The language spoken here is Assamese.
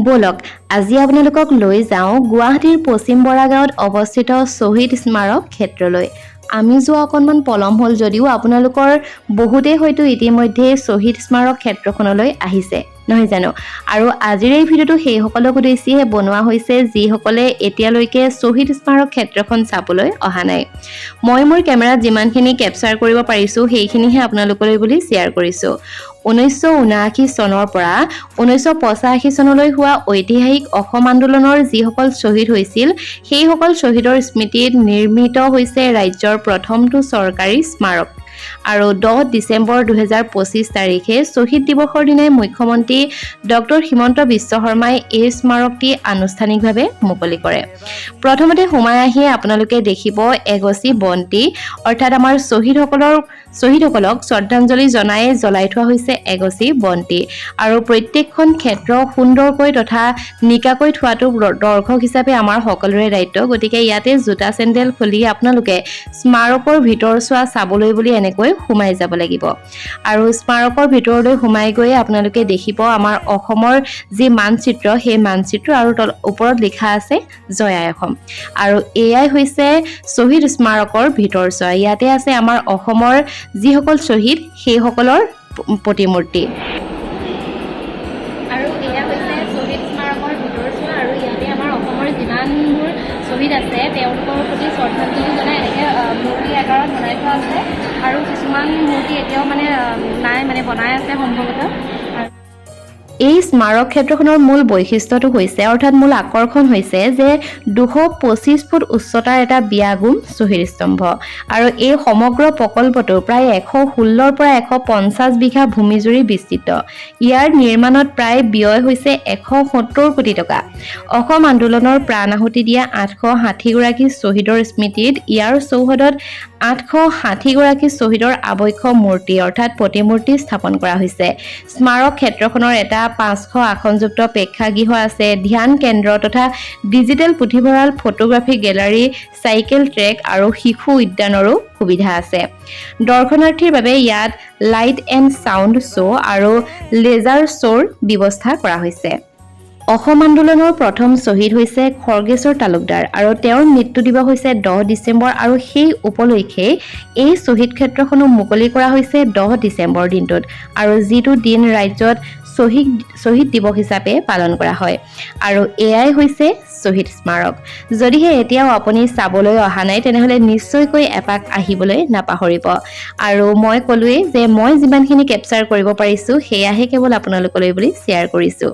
বলক আজি আপোনালোকক লৈ যাওঁ গুৱাহাটীৰ পশ্চিম বৰাগাঁৱত অৱস্থিত শ্বহীদ স্মাৰক ক্ষেত্ৰলৈ। আমি যোৱা অকণমান পলম হ'ল যদিও আপোনালোকৰ বহুতেই হয়তো ইতিমধ্যে শ্বহীদ স্মাৰক ক্ষেত্ৰখনলৈ আহিছে নহয় জানো। আৰু আজিৰ এই ভিডিঅ'টো সেইসকলক উদ্দেশ্যিহে বনোৱা হৈছে যিসকলে এতিয়ালৈকে শ্বহীদ স্মাৰক ক্ষেত্ৰখন চাবলৈ অহা নাই। মই মোৰ কেমেৰাত যিমানখিনি কেপচাৰ কৰিব পাৰিছোঁ সেইখিনিহে আপোনালোকলৈ বুলি শ্বেয়াৰ কৰিছোঁ। 1979 চনৰ পৰা 1985 চনলৈ হোৱা ঐতিহাসিক অসম আন্দোলনৰ যিসকল শ্বহীদ হৈছিল সেইসকল শ্বহীদৰ স্মৃতিত নিৰ্মিত হৈছে ৰাজ্যৰ প্ৰথমটো চৰকাৰী স্মাৰক। আৰু 10 ডিচেম্বৰ 2025 তাৰিখে শ্বহীদ দিৱসৰ দিনাই মুখ্যমন্ত্ৰী ডক্টৰ হিমন্ত বিশ্ব শৰ্মাই এই স্মাৰকটি আনুষ্ঠানিকভাৱে মুকলি কৰে। প্ৰথমতে সোমাই আহিয়ে আপোনালোকে দেখিব এগছি বন্তি, অৰ্থাৎ আমাৰ শ্বহীদসকলক শ্ৰদ্ধাঞ্জলি জনাই জ্বলাই থোৱা হৈছে এগছি বন্তি। আৰু প্ৰত্যেকখন ক্ষেত্ৰ সুন্দৰকৈ তথা নিকাকৈ থোৱাটো দৰ্শক হিচাপে আমাৰ সকলোৰে দায়িত্ব। গতিকে ইয়াতে জোতা চেণ্ডেল খুলি আপোনালোকে স্মাৰকৰ ভিতৰচোৱা চাবলৈ বুলি এনেকৈ সোমাই যাব লাগিব। আৰু স্মাৰকৰ ভিতৰলৈ সোমাই গৈ আপোনালোকে দেখিব আমাৰ অসমৰ যি মানচিত্ৰ সেই মানচিত্ৰ আৰু ওপৰত লিখা আছে জয় আই অসম। আৰু এয়াই হৈছে শ্বহীদ স্মাৰকৰ ভিতৰচোৱা। ইয়াতে আছে আমাৰ অসমৰ যিসকল শ্বহীদ সেইসকলৰ প্ৰতিমূৰ্তি। আৰু এয়া হৈছে শ্বহীদ স্মাৰকৰ ভিতৰচোৱা। আৰু ইয়াতে আমাৰ অসমৰ যিমানবোৰ শ্বহীদ আছে তেওঁলোকৰ প্ৰতি শ্ৰদ্ধাঞ্জলি জনাই এনেকৈ মূৰ্তি আকাৰত বনাই থোৱা আছে। আৰু কিছুমান মূৰ্তি এতিয়াও নাই বনাই আছে সম্ভৱতঃ। এই স্মাৰক ক্ষেত্ৰখনৰ মূল বৈশিষ্ট্যটো হৈছে অৰ্থাৎ মূল আকৰ্ষণ হৈছে যে 225 ফুট উচ্চতাৰ এটা বিয়াগুম শ্বহীদ স্তম্ভ। আৰু এই সমগ্ৰ প্ৰকল্পটো প্ৰায় 116 পৰা 150 বিঘা ভূমি জুৰি বিস্তৃত। ইয়াৰ নিৰ্মাণত প্ৰায় ব্যয় হৈছে 170 কোটি টকা। অসম আন্দোলনৰ প্ৰাণ আহুতি দিয়া 860 গৰাকী শ্বহীদৰ স্মৃতিত ইয়াৰ চৌহদত 860 গৰাকী শ্বহীদৰ আবক্ষ মূৰ্তি অৰ্থাৎ প্ৰতিমূৰ্তি স্থাপন কৰা হৈছে। স্মাৰক ক্ষেত্ৰখনৰ এটা 500 আসনযুক্ত প্ৰেক্ষাগৃহ আছে, ধ্যান কেন্দ্ৰ তথা ডিজিটেল পুথিভঁৰাল, ফটোগ্ৰাফী গেলাৰী, চাইকেল ট্ৰেক আৰু শিশু উদ্যানৰো সুবিধা আছে। দৰ্শনাৰ্থীৰ বাবে ইয়াত লাইট এণ্ড ছাউণ্ড শ্ব' আৰু লেজাৰ শ্ব'ৰ ব্যৱস্থা কৰা হৈছে। অসম আন্দোলনৰ প্ৰথম শ্বহীদ হৈছে খৰ্গেশ্বৰ তালুকদাৰ আৰু তেওঁৰ মৃত্যু দিৱস হৈছে 10 ডিচেম্বৰ। আৰু সেই উপলক্ষে এই শ্বহীদ ক্ষেত্ৰখনো মুকলি কৰা হৈছে 10 ডিচেম্বৰ দিনটোত। আৰু যিটো দিন ৰাজ্যত শ্বহীদ দিৱস হিচাপে পালন কৰা হয়। আৰু এয়াই হৈছে শ্বহীদ স্মাৰক। যদিহে এতিয়াও আপুনি চাবলৈ অহা নাই তেনেহ'লে নিশ্চয়কৈ এপাক আহিবলৈ নাপাহৰিব। আৰু মই ক'লোৱেই যে মই যিমানখিনি কেপচাৰ কৰিব পাৰিছোঁ সেয়াহে কেৱল আপোনালোকলৈ বুলি শ্বেয়াৰ কৰিছোঁ।